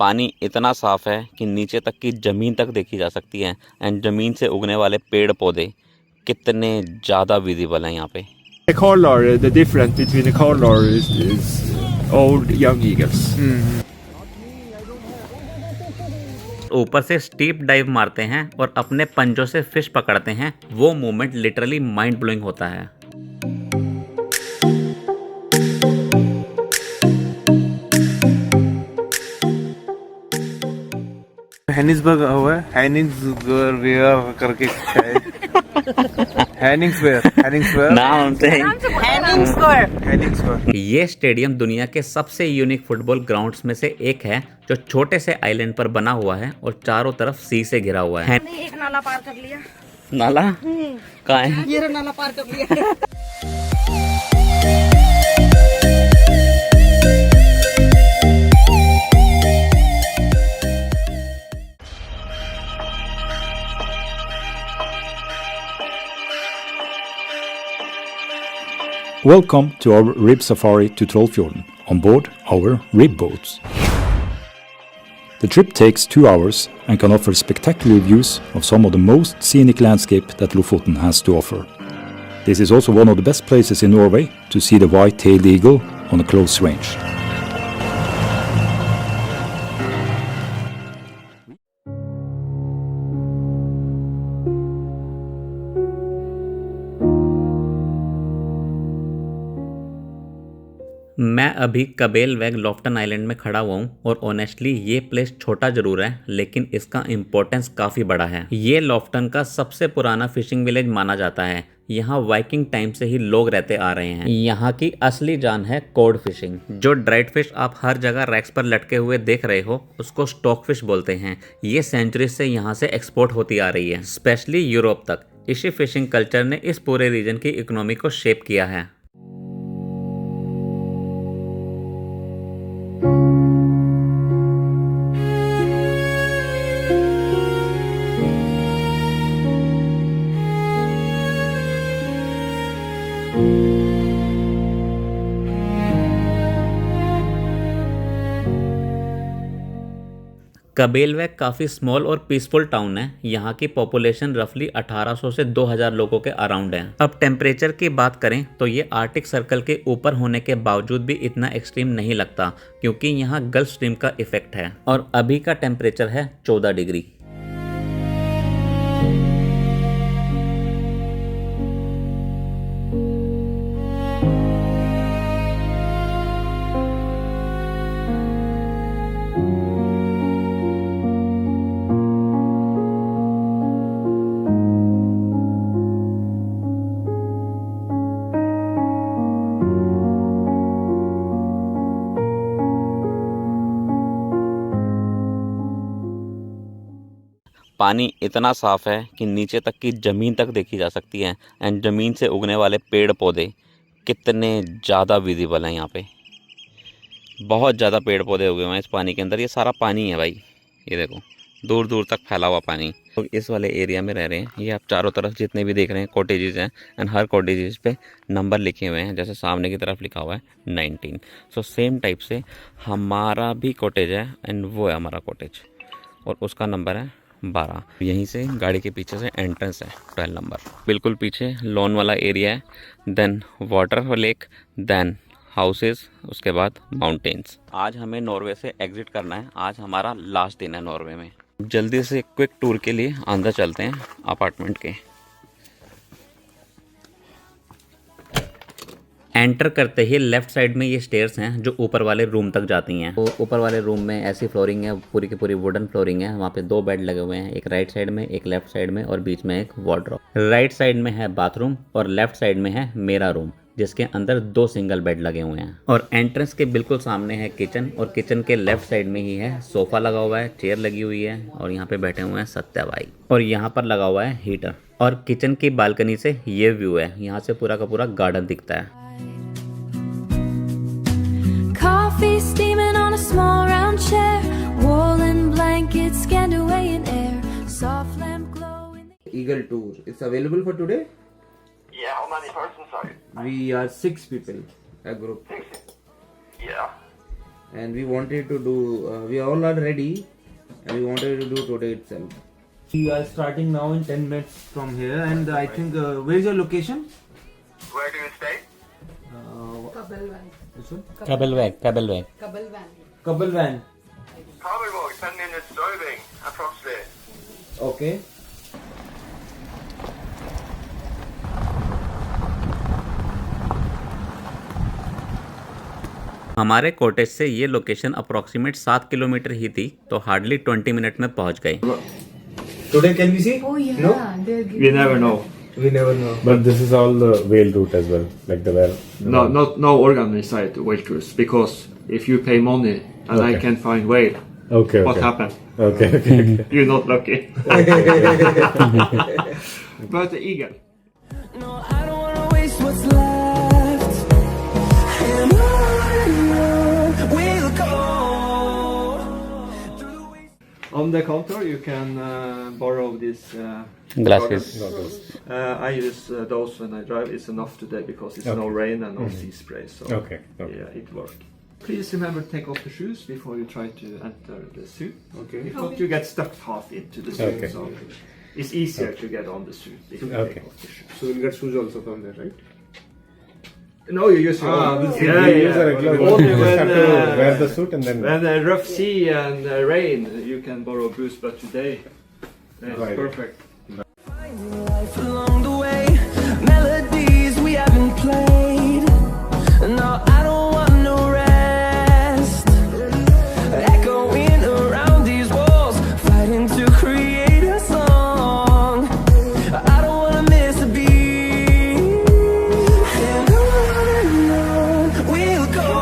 पानी इतना साफ है कि नीचे तक की ज़मीन तक देखी जा सकती है एंड ज़मीन से उगने वाले पेड़ पौधे कितने ज़्यादा विजिबल हैं यहाँ पे। The color, the difference between the color is old young eagles. ऊपर से स्टीप डाइव मारते हैं और अपने पंजों से फिश पकड़ते हैं, वो मूवमेंट लिटरली माइंड ब्लोइंग होता है। हैनिसबर्ग हुआ है, हैनिंग्सवेयर करके हैनिंग्सवेयर। ये स्टेडियम दुनिया के सबसे यूनिक फुटबॉल ग्राउंड्स में से एक है, जो छोटे से आइलैंड पर बना हुआ है और चारों तरफ सी से घिरा हुआ है। एक नाला पार कर लिया। नाला कहाँ है? ये नाला पार कर लिया। Welcome to our rib safari to Trollfjorden on board our rib boats. The trip takes 2 hours and can offer spectacular views of some of the most scenic landscape that Lofoten has to offer. This is also one of the best places in Norway to see the white-tailed eagle on a close range. मैं अभी कबेल वैग लॉफ्टन island में खड़ा हुआ हूँ और honestly ये place छोटा जरूर है, लेकिन इसका इम्पोर्टेंस काफ़ी बड़ा है। ये लॉफ्टन का सबसे पुराना फिशिंग विलेज माना जाता है। यहाँ वाइकिंग टाइम से ही लोग रहते आ रहे हैं। यहाँ की असली जान है कोड फिशिंग। जो ड्राइड फिश आप हर जगह रैक्स पर लटके हुए देख रहे हो, उसको स्टॉक फिश बोलते हैं। ये सेंचुरी से यहाँ से एक्सपोर्ट होती आ रही है, स्पेशली यूरोप तक। इसी फिशिंग कल्चर ने इस पूरे रीजन की इकोनॉमी को शेप किया है। कबेलवैग काफ़ी स्मॉल और पीसफुल टाउन है। यहाँ की पॉपुलेशन रफली 1800 से 2000 लोगों के अराउंड है। अब टेम्परेचर की बात करें तो ये आर्टिक सर्कल के ऊपर होने के बावजूद भी इतना एक्सट्रीम नहीं लगता, क्योंकि यहाँ गल्फ स्ट्रीम का इफेक्ट है। और अभी का टेम्परेचर है 14 डिग्री। पानी इतना साफ है कि नीचे तक की ज़मीन तक देखी जा सकती है एंड ज़मीन से उगने वाले पेड़ पौधे कितने ज़्यादा विजिबल हैं यहाँ पे। बहुत ज़्यादा पेड़ पौधे उगे हुए हैं इस पानी के अंदर। ये सारा पानी है भाई, ये देखो दूर दूर तक फैला हुआ पानी। तो इस वाले एरिया में रह रहे हैं। ये आप चारों तरफ जितने भी देख रहे हैं कॉटेजेस हैं एंड हर कॉटेजेस पे नंबर लिखे हुए हैं। जैसे सामने की तरफ लिखा हुआ है 19। सो सेम टाइप से हमारा भी कॉटेज है एंड वो है हमारा कॉटेज और उसका नंबर है 12। यहीं से गाड़ी के पीछे से एंट्रेंस है 12 नंबर। बिल्कुल पीछे लॉन वाला एरिया है, then water lake, then houses, उसके बाद माउंटेन्स। आज हमें नॉर्वे से एग्जिट करना है। आज हमारा लास्ट दिन है नॉर्वे में। जल्दी से क्विक टूर के लिए अंदर चलते हैं अपार्टमेंट के। एंटर करते ही लेफ्ट साइड में ये स्टेयर्स हैं जो ऊपर वाले रूम तक जाती हैं। तो ऊपर वाले रूम में ऐसी फ्लोरिंग है, पूरी की पूरी वुडन फ्लोरिंग है। वहाँ पे 2 बेड लगे हुए हैं, एक राइट साइड में, एक लेफ्ट साइड में और बीच में एक वार्डरोब। राइट साइड में है बाथरूम और लेफ्ट साइड में है मेरा रूम, जिसके अंदर 2 सिंगल बेड लगे हुए हैं। और एंट्रेंस के बिल्कुल सामने है किचन और किचन के लेफ्ट साइड में ही है सोफा लगा हुआ है, चेयर लगी हुई है और यहाँ पे बैठे हुए हैं सत्या भाई। और यहाँ पर लगा हुआ है हीटर। और किचन की बालकनी से ये व्यू है, यहाँ से पूरा का पूरा गार्डन दिखता है। Coffee steaming on a small round chair, wool and blankets scanned away in air, soft lamp glow in the Eagle tour. It's available for today. Yeah, how many persons are you? We are 6 people, a group. 6? Yeah. and we wanted to do. We all are ready, and we wanted to do today itself. We are starting now in 10 minutes from here, and I think where is your location? Where do you stay? This one? Kabelweg. Kabelvan. Kabelweg, 10 minutes driving, approximately. Okay. हमारे cottage से ये location approximate 7 kilometre ही थी, तो hardly 20 minute में पहुंच गए। Today can we see? Oh yeah, No? We never know. We never know. But this is all the whale route as well, like the whale. No organ inside the whale cruise, because if you pay money and I Okay. can find whale, Okay. what Okay. happened? Okay. You're not lucky. But the eagle. No, I don't wanna waste what's left. And on we'll go. On the counter, you can borrow this. Glasses. I use those when I drive. It's enough today because it's no rain and no sea spray. So Okay. yeah, it works. Please remember to take off the shoes before you try to enter the suit. Okay. If not, you get stuck half into the suit. Okay. So it's easier to get on the suit if you Okay. take off the shoes. So we'll get shoes also from there, right? No, you use your own. we'll You use a regular one. Only You just when, have to wear the suit and then. when rough sea and rain, you can borrow boots, but today it's Right. perfect. Life along the way, melodies we haven't played. No, I don't want no rest. Echoing around these walls, fighting to create a song. I don't wanna miss a beat. And on we'll go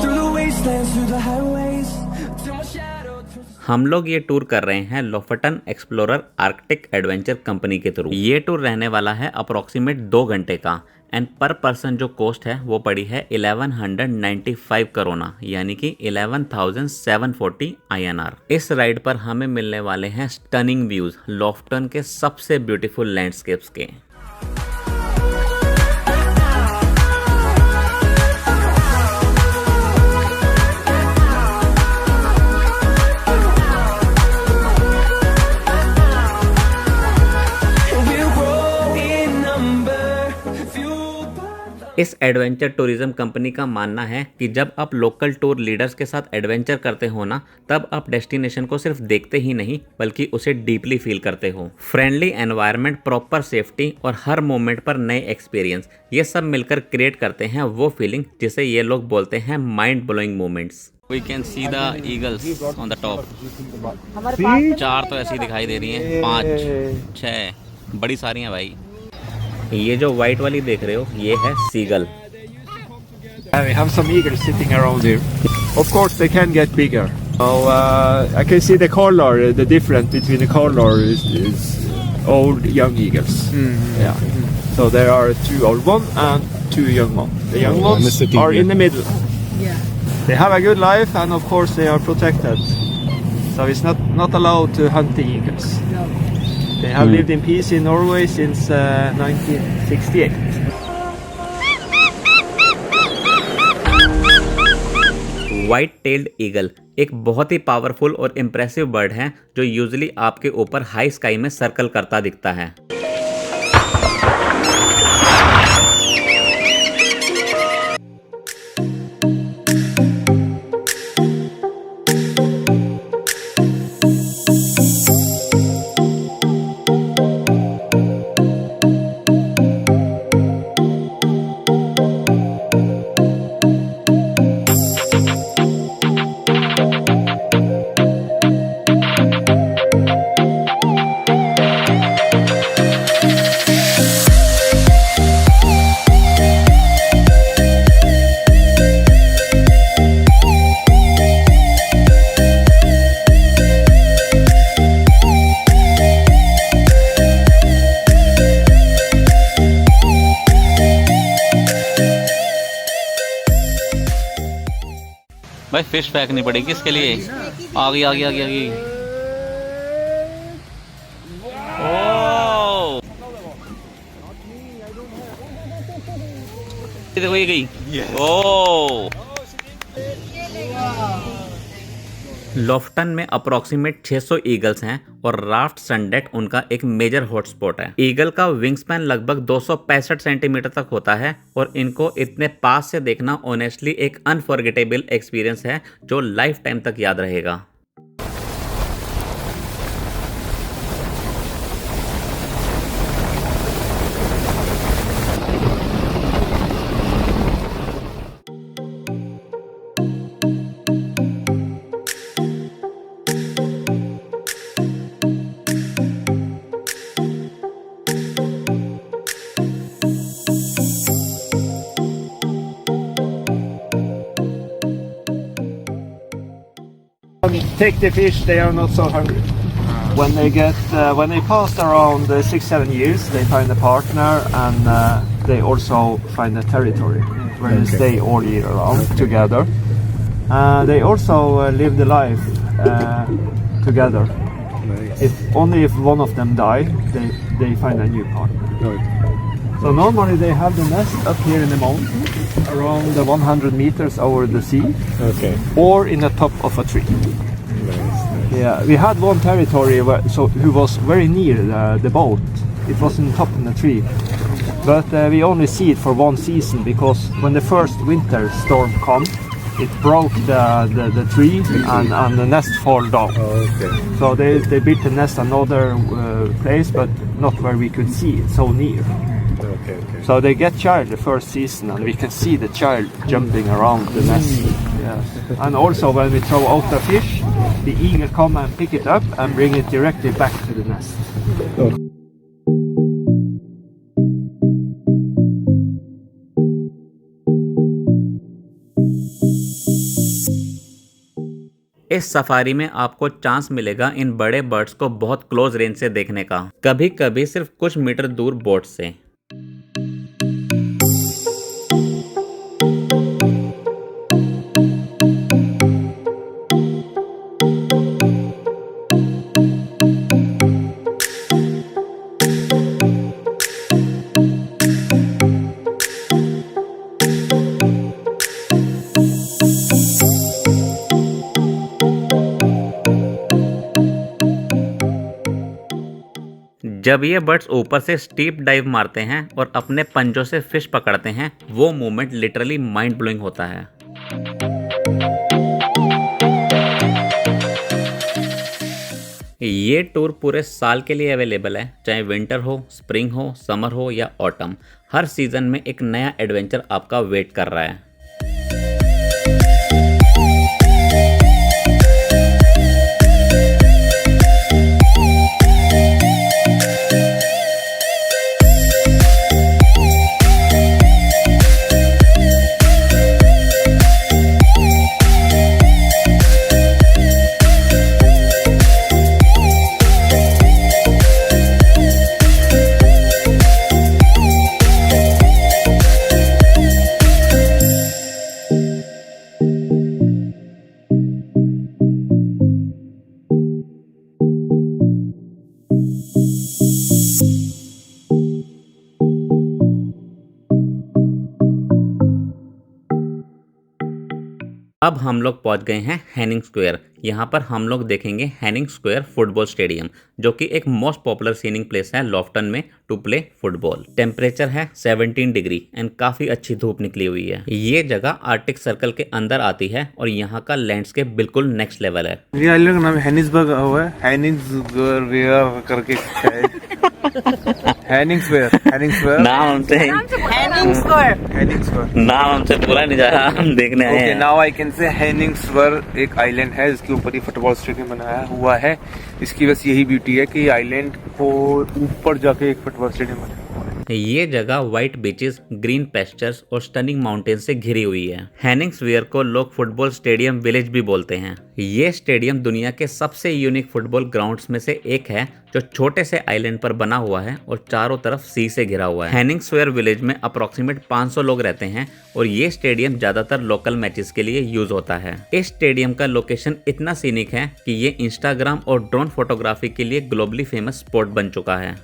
through the wastelands, through the highways, till my shadow turns. हम लोग ये tour कर रहे हैं लोफटन explorer Arctic adventure company के through. ये tour रहने वाला है अप्रॉक्सीमेट 2 घंटे का, एंड पर पर्सन जो कॉस्ट है वो पड़ी है 1195 करोना, यानी कि 11,740 INR। इस राइड पर हमें मिलने वाले हैं स्टनिंग व्यूज लोफ्टन के सबसे ब्यूटीफुल लैंडस्केप्स के। We'll grow in number, fueled by इस एडवेंचर टूरिज्म कंपनी का मानना है कि जब आप लोकल टूर लीडर्स के साथ एडवेंचर करते हो ना, तब आप डेस्टिनेशन को सिर्फ देखते ही नहीं बल्कि उसे डीपली फील करते हो। फ्रेंडली एनवायरनमेंट, प्रॉपर सेफ्टी और हर मोमेंट पर नए एक्सपीरियंस, ये सब मिलकर क्रिएट करते हैं वो फीलिंग जिसे ये लोग बोलते हैं mind blowing moments. We can see the eagles on the top. 4 तो ऐसी दिखाई दे रही हैं, 5, 6 बड़ी सारी हैं भाई। ये जो व्हाइट वाली देख रहे हो ये है seagull. And we have some eagles sitting around here. Of course, they can get bigger. So I can see the color. The difference between the color is old, young eagles. Yeah. So there are 2 old ones and 2 young ones. The young One is ones sitting are here. in the middle. Yeah. They have a good life, and of course they are protected. So it's not allowed to hunt the eagles. No. They have lived in peace in Norway since 1968. White tailed eagle एक बहुत ही powerful और impressive bird है जो usually आपके ऊपर high sky में circle करता दिखता है। भाई फिश फेंकनी पड़ेगी इसके लिए। आ गई आ गई आ गई आ गई। ओह! ये देखो ये गई। ओह! लॉफ्टन में अप्रॉक्सीमेट 600 ईगल्स हैं और राफ्ट सनडेट उनका एक मेजर हॉटस्पॉट है। ईगल का विंग स्पैन लगभग 265 सेंटीमीटर तक होता है और इनको इतने पास से देखना ऑनेस्टली एक अनफॉरगेटेबल एक्सपीरियंस है जो लाइफ टाइम तक याद रहेगा। Take the fish, they are not so hungry. When they pass around 6-7 years, they find a partner and they also find a territory where they stay all year round together. They also live the life together. Only if one of them die, they find a new partner. So normally they have the nest up here in the mountain, around 100 meters over the sea, Okay. or in the top of a tree. Yeah, we had one territory who was very near the boat. It was in top in the tree, but we only see it for one season because when the first winter storm come, it broke the tree and the nest fall down. Okay. So they built the nest another place, but not where we could see it, so near. Okay. Okay. So they get child the first season, and we can see the child jumping around the nest. Yes. And also when we throw out the fish, the eagle come and pick it up and bring it directly back to the nest. इस safari में आपको chance मिलेगा इन बड़े birds को बहुत close range से देखने का, कभी कभी सिर्फ कुछ मीटर दूर बोट से। जब ये बर्ड्स ऊपर से स्टीप डाइव मारते हैं और अपने पंजों से फिश पकड़ते हैं, वो मोमेंट लिटरली माइंड ब्लोइंग होता है। ये टूर पूरे साल के लिए अवेलेबल है, चाहे विंटर हो, स्प्रिंग हो, समर हो या ऑटम। हर सीजन में एक नया एडवेंचर आपका वेट कर रहा है। अब हम लोग पहुंच गए हैं हैनिंग स्क्वायर। यहाँ पर हम लोग देखेंगे हैनिंग स्क्वायर फुटबॉल स्टेडियम, जो कि एक मोस्ट पॉपुलर सीनिंग प्लेस है लॉफ्टन में टू प्ले फुटबॉल। टेम्परेचर है 17 डिग्री एंड काफी अच्छी धूप निकली हुई है। ये जगह आर्टिक सर्कल के अंदर आती है और यहाँ का लैंडस्केप बिल्कुल नेक्स्ट लेवल है। ये आइलैंड का नाम हैनिंग्सबर्ग हुआ है, हैनिंग्सबर्ग करके हैनिंग्सबर्ग नाम हमसे पूरा नहीं जा रहा, हम देखने आए हैं। नाउ आई कैन से हैनिंग्सबर्ग एक आइलैंड है जिसके ऊपर ही फुटबॉल स्टेडियम बनाया हुआ है। इसकी बस यही ब्यूटी है कि आइलैंड को ऊपर जाके एक फुटबॉल स्टेडियम बनाया हुआ है। ये जगह व्हाइट बीचेस, ग्रीन पेस्चर्स और स्टनिंग माउंटेन से घिरी हुई है। हैनिंग्सवेयर को लोग फुटबॉल स्टेडियम विलेज भी बोलते हैं। ये स्टेडियम दुनिया के सबसे यूनिक फुटबॉल ग्राउंड्स में से एक है, जो छोटे से आइलैंड पर बना हुआ है और चारों तरफ सी से घिरा हुआ है। हैनिंग्सवेयर विलेज में अप्रोक्सीमेट 500 लोग रहते हैं और ये स्टेडियम ज्यादातर लोकल मैचेस के लिए यूज होता है। इस स्टेडियम का लोकेशन इतना सीनिक है कि ये इंस्टाग्राम और ड्रोन फोटोग्राफी के लिए ग्लोबली फेमस स्पॉट बन चुका है।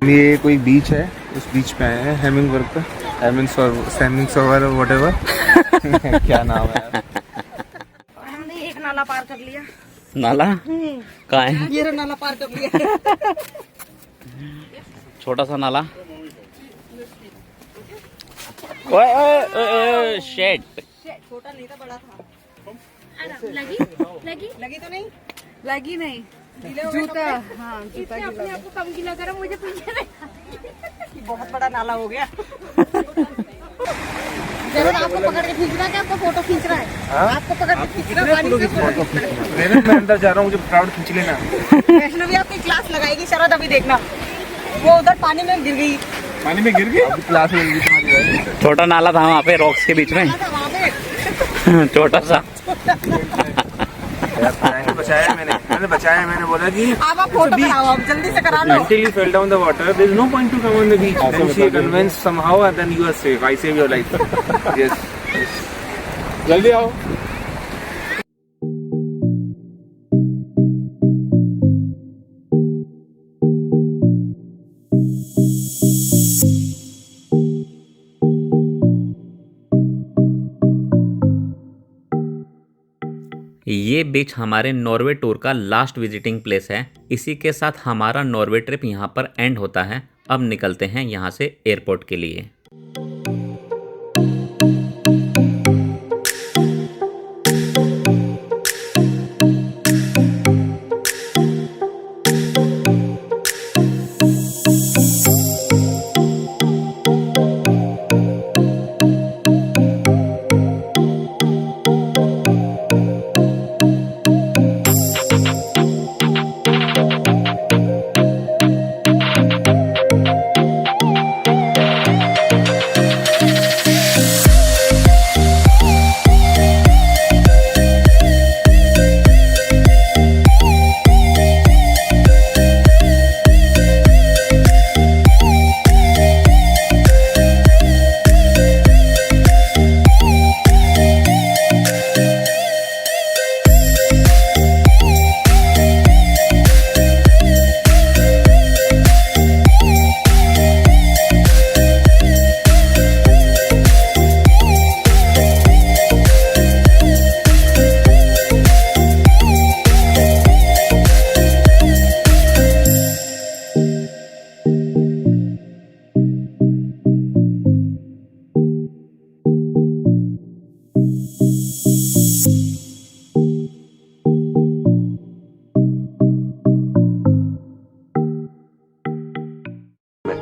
ये कोई बीच है, उस बीच पे आए हैं हेमिंगबर्ग का, हेमिंगसोवर व्हाटएवर क्या नाम है यार? हमने एक नाला पार कर लिया। नाला कहाँ है? ये रहा नाला पार कर लिया। छोटा सा नाला। ओए ओए ओए शेट। छोटा नहीं था, बड़ा था। लगी लगी लगी तो नहीं? लगी नहीं। गीले हो गए जूता, कपड़े? हाँ जूता इसने अपने गिला। आप को कम गिला करा, मुझे पीछे बहुत बड़ा नाला हो गया। जरूर आपको पकड़ के खींच रहा है, क्या आपको फोटो खींच रहा है? आपको पकड़ के खींच रहा है, पानी से फोटो खींच रहा है। मैं अंदर जा रहा हूँ, मुझे प्राउड खींच लेना। वैष्णवी आपकी क्लास लगाएगी शरद, अभी देखना। वो उधर पानी में गिर गई। पानी में गिर गई? अभी क्लास में लगी तुम्हारी। छोटा नाला था वहाँ पे रॉक्स के बीच में। वहाँ पे छोटा सा। बचाया मैंने बचाया। मैंने बोला कि अब आप फोटो कराओ, आप जल्दी से करा लो। until you fell down the water, there is no point to come on the beach. Then she convinced somehow, and then you are safe. I save your life. Yes. जल्दी आओ. ये बीच हमारे नॉर्वे टूर का last visiting place है। इसी के साथ हमारा नॉर्वे ट्रिप यहाँ पर एंड होता है। अब निकलते हैं यहाँ से एयरपोर्ट के लिए।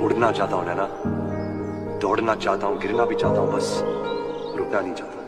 उड़ना चाहता हूँ ना, दौड़ना चाहता हूँ, गिरना भी चाहता हूँ, बस रुकना नहीं चाहता।